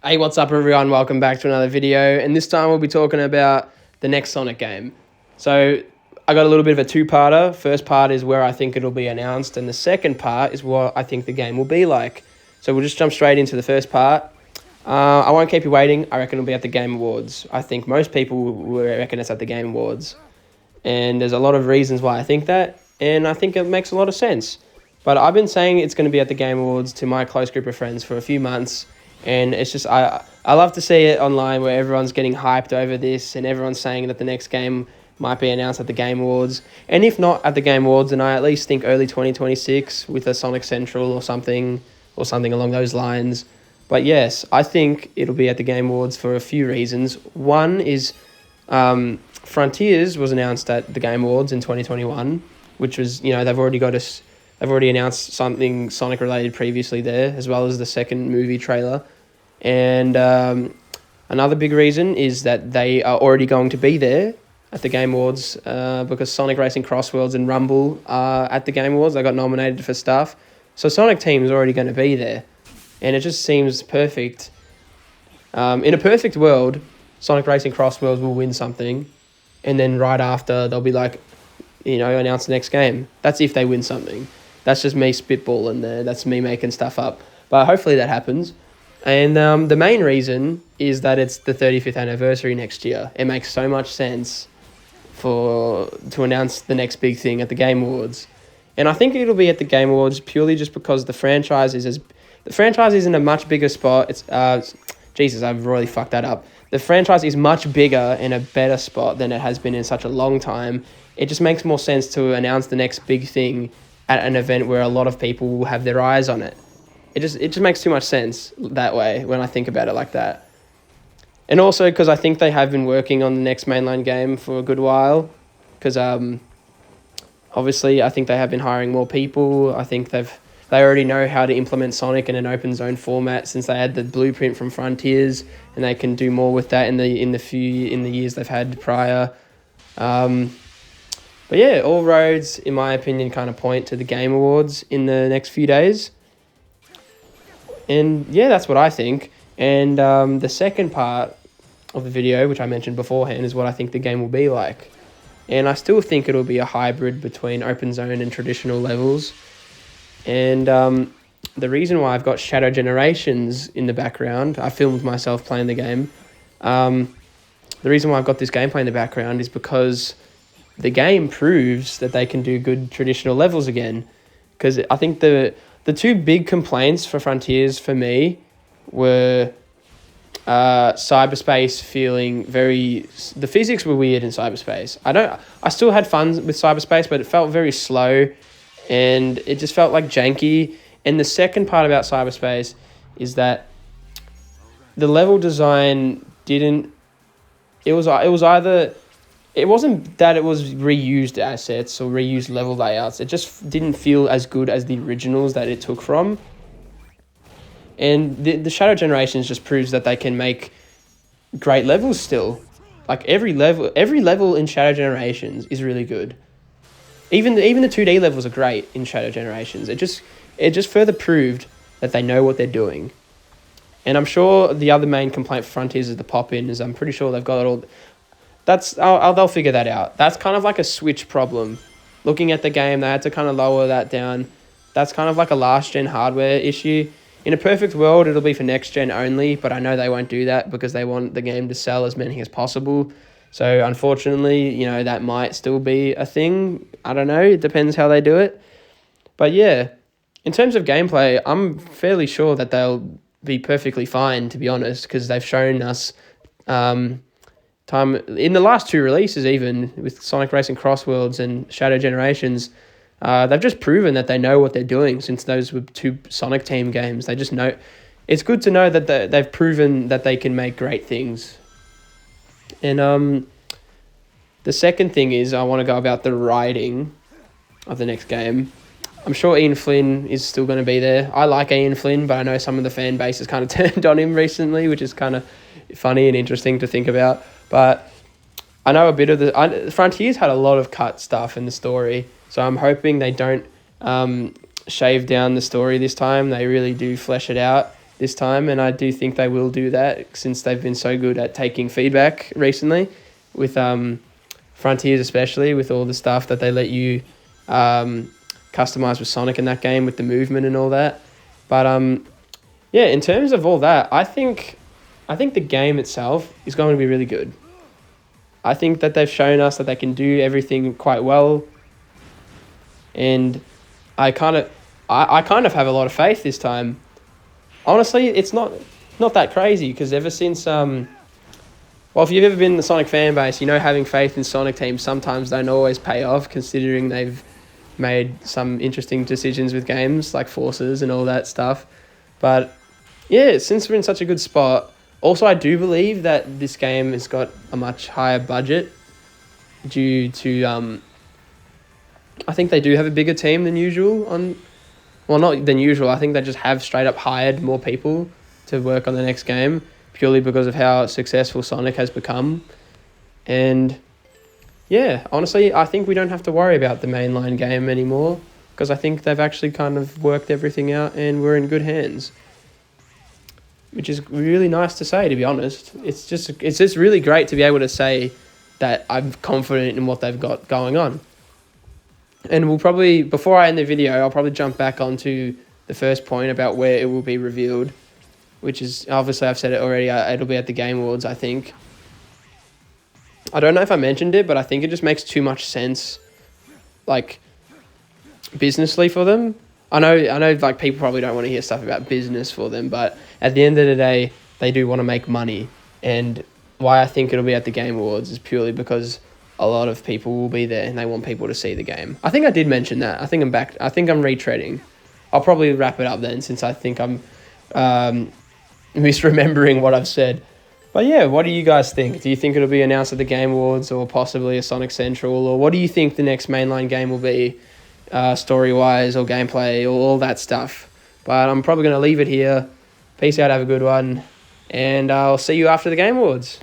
Hey, what's up, everyone? Welcome back to another video. And this time we'll be talking about the next Sonic game. So I got a little bit of a two-parter. First part is where I think it'll be announced, and the second part is what I think the game will be like. So we'll just jump straight into the first part. I won't keep you waiting. I reckon it'll be at the Game Awards. I think most people will reckon it's at the Game Awards. And there's a lot of reasons why I think that, and I think it makes a lot of sense. But I've been saying it's going to be at the Game Awards to my close group of friends for a few months, and it's just I love to see it online where everyone's getting hyped over this and everyone's saying that the next game might be announced at the Game Awards. And if not at the Game Awards, then I at least think early 2026 with a Sonic Central or something along those lines. But yes, I think it'll be at the Game Awards for a few reasons. One is Frontiers was announced at the Game Awards in 2021, which was, they've already announced something Sonic related previously there, as well as the second movie trailer. And another big reason is that they are already going to be there at the Game Awards because Sonic Racing Crossworlds and Rumble are at the Game Awards. They got nominated for stuff. So Sonic Team is already going to be there. And it just seems perfect. In a perfect world, Sonic Racing Crossworlds will win something. And then right after, they'll be like, announce the next game. That's if they win something. That's just me spitballing there. That's me making stuff up. But hopefully that happens. And the main reason is that it's the 35th anniversary next year. It makes so much sense to announce the next big thing at the Game Awards. And I think it'll be at the Game Awards purely just because the franchise is in a much bigger spot. Jesus, I've really fucked that up. The franchise is much bigger in a better spot than it has been in such a long time. It just makes more sense to announce the next big thing at an event where a lot of people will have their eyes on it. It just makes too much sense that way when I think about it like that. And also because I think they have been working on the next mainline game for a good while. Because obviously I think they have been hiring more people. I think they already know how to implement Sonic in an open zone format since they had the blueprint from Frontiers, and they can do more with that in the years they've had prior. But yeah, all roads, in my opinion, kind of point to the Game Awards in the next few days. And yeah, that's what I think. And the second part of the video, which I mentioned beforehand, is what I think the game will be like. And I still think it'll be a hybrid between open zone and traditional levels. And the reason why I've got Shadow Generations in the background, I filmed myself playing the game. The reason why I've got this gameplay in the background is because the game proves that they can do good traditional levels again. Because I think the two big complaints for Frontiers for me were cyberspace feeling the physics were weird in cyberspace. I still had fun with cyberspace, but it felt very slow and it just felt like janky. And the second part about cyberspace is that the level design it wasn't that it was reused assets or reused level layouts. It just didn't feel as good as the originals that it took from. And the Shadow Generations just proves that they can make great levels still. Like every level in Shadow Generations is really good. Even the 2D levels are great in Shadow Generations. It just further proved that they know what they're doing. And I'm sure the other main complaint for Frontiers is the pop-in, is I'm pretty sure they've got it all. They'll figure that out. That's kind of like a Switch problem. Looking at the game, they had to kind of lower that down. That's kind of like a last-gen hardware issue. In a perfect world, it'll be for next-gen only, but I know they won't do that because they want the game to sell as many as possible. So, unfortunately, that might still be a thing. I don't know. It depends how they do it. But, yeah, in terms of gameplay, I'm fairly sure that they'll be perfectly fine, to be honest, because they've shown us time in the last two releases, even with Sonic Racing Crossworlds and Shadow Generations. They've just proven that they know what they're doing since those were two Sonic Team games. They just know. It's good to know that they've proven that they can make great things. And the second thing is I want to go about the writing of the next game. I'm sure Ian Flynn is still going to be there. I like Ian Flynn, but I know some of the fan base has kind of turned on him recently, which is kind of funny and interesting to think about. But I know a bit of Frontiers had a lot of cut stuff in the story, so I'm hoping they don't shave down the story this time. They really do flesh it out. this time, and I do think they will do that since they've been so good at taking feedback recently with Frontiers, especially with all the stuff that they let you customize with Sonic in that game with the movement and all that. But yeah, in terms of all that, I think the game itself is going to be really good. I think that they've shown us that they can do everything quite well, and I kind of have a lot of faith this time. Honestly, it's not that crazy because ever since well, if you've ever been in the Sonic fan base, you know having faith in Sonic teams sometimes don't always pay off, considering they've made some interesting decisions with games like Forces and all that stuff. But yeah, since we're in such a good spot, also I do believe that this game has got a much higher budget due to I think they do have a bigger team than usual well, not than usual. I think they just have straight up hired more people to work on the next game purely because of how successful Sonic has become. And yeah, honestly, I think we don't have to worry about the mainline game anymore because I think they've actually kind of worked everything out and we're in good hands, which is really nice to say, to be honest. It's just really great to be able to say that I'm confident in what they've got going on. And we'll probably, before I end the video, I'll probably jump back onto the first point about where it will be revealed, which is, obviously I've said it already, it'll be at the Game Awards, I think. I don't know if I mentioned it, but I think it just makes too much sense, like, businessly for them. I know, like, people probably don't want to hear stuff about business for them, but at the end of the day, they do want to make money. And why I think it'll be at the Game Awards is purely because a lot of people will be there and they want people to see the game. I think I did mention that. I think I'm retreading. I'll probably wrap it up then, since I think I'm misremembering what I've said. But yeah, what do you guys think? Do you think it'll be announced at the Game Awards or possibly a Sonic Central? Or what do you think the next mainline game will be, story-wise or gameplay or all that stuff? But I'm probably going to leave it here. Peace out, have a good one. And I'll see you after the Game Awards.